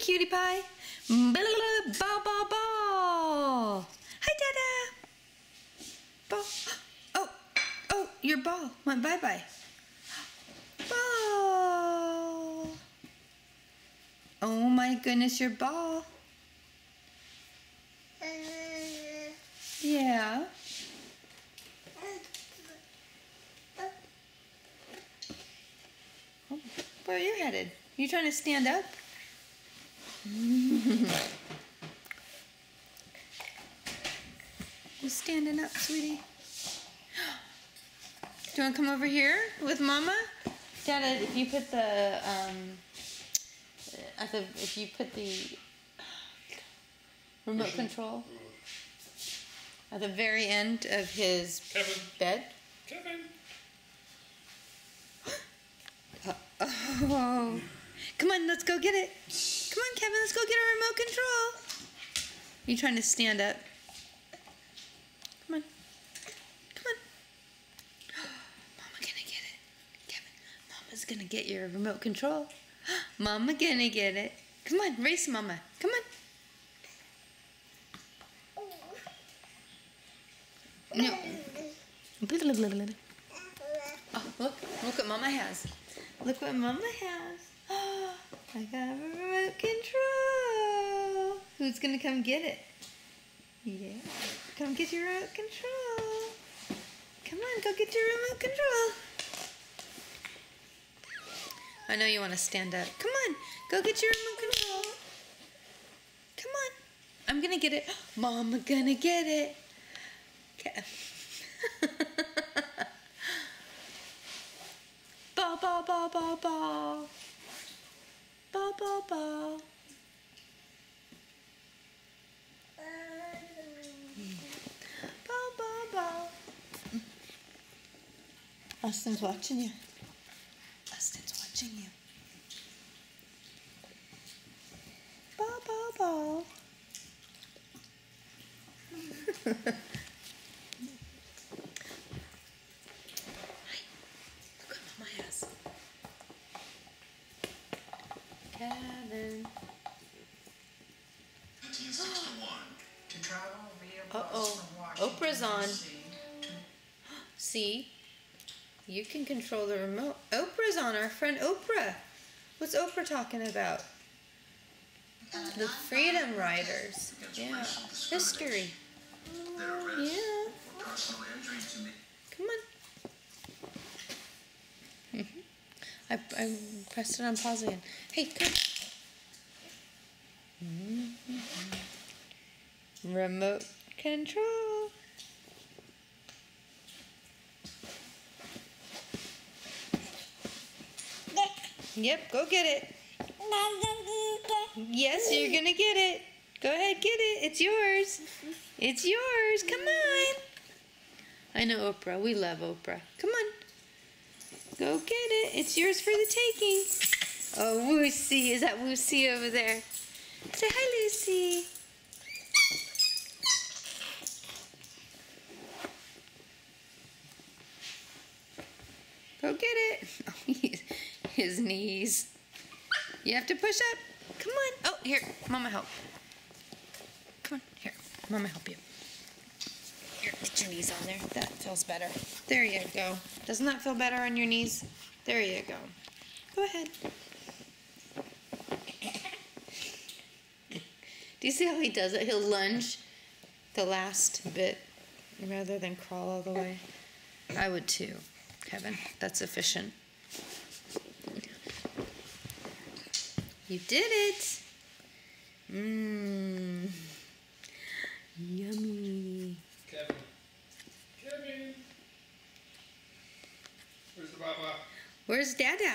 cutie pie. Ball, ball, ball. Hi, Dada. Ball. Oh, your ball went bye-bye. Ball. Oh my goodness, your ball. Yeah. Oh, where are you headed? You trying to stand up? You standing up, sweetie? Do you want to come over here with Mama? Dada, if you put the remote control at the very end of his bed. Kevin. Oh, come on, let's go get it. Come on, Kevin, let's go get a remote control. You trying to stand up? Come on. Come on. Mama gonna get it. Kevin, Mama's gonna get your remote control. Mama gonna get it. Come on, race Mama. Come on. No. Oh, look what Mama has. Look what Mama has. Oh, I got a remote control. Who's gonna come get it? Yeah. Come get your remote control. Come on, go get your remote control. I know you want to stand up. Come on, go get your remote control. Come on. I'm gonna get it. Mama gonna get it. Okay. Ball, ball, ball, ball, ball. Ball, ball, ball. Ball, ball, ball. Austin's watching you. Austin's watching you. Ball, ball, ball. Kevin. Uh-oh. Oprah's on. See? You can control the remote. Oprah's on, our friend Oprah. What's Oprah talking about? The Freedom Riders. Yeah. History. Yeah. Come on. I pressed it on pause again. Hey, come. Remote control. Yep, go get it. Yes, you're gonna get it. Go ahead, get it. It's yours. It's yours. Come on. I know Oprah. We love Oprah. Come on. Go get it. It's yours for the taking. Oh, Woosie. Is that Woosie over there? Say hi, Lucy. Go get it. Oh, his knees. You have to push up. Come on. Oh, here. Mama help. Come on. Here. Mama help you. Here, get your knees on there. That feels better. There you go. Doesn't that feel better on your knees? There you go. Go ahead. Do you see how he does it? He'll lunge the last bit rather than crawl all the way. I would too, Kevin. That's efficient. You did it. Mmm. Yummy. Kevin. Where's the Baba? Where's Dada?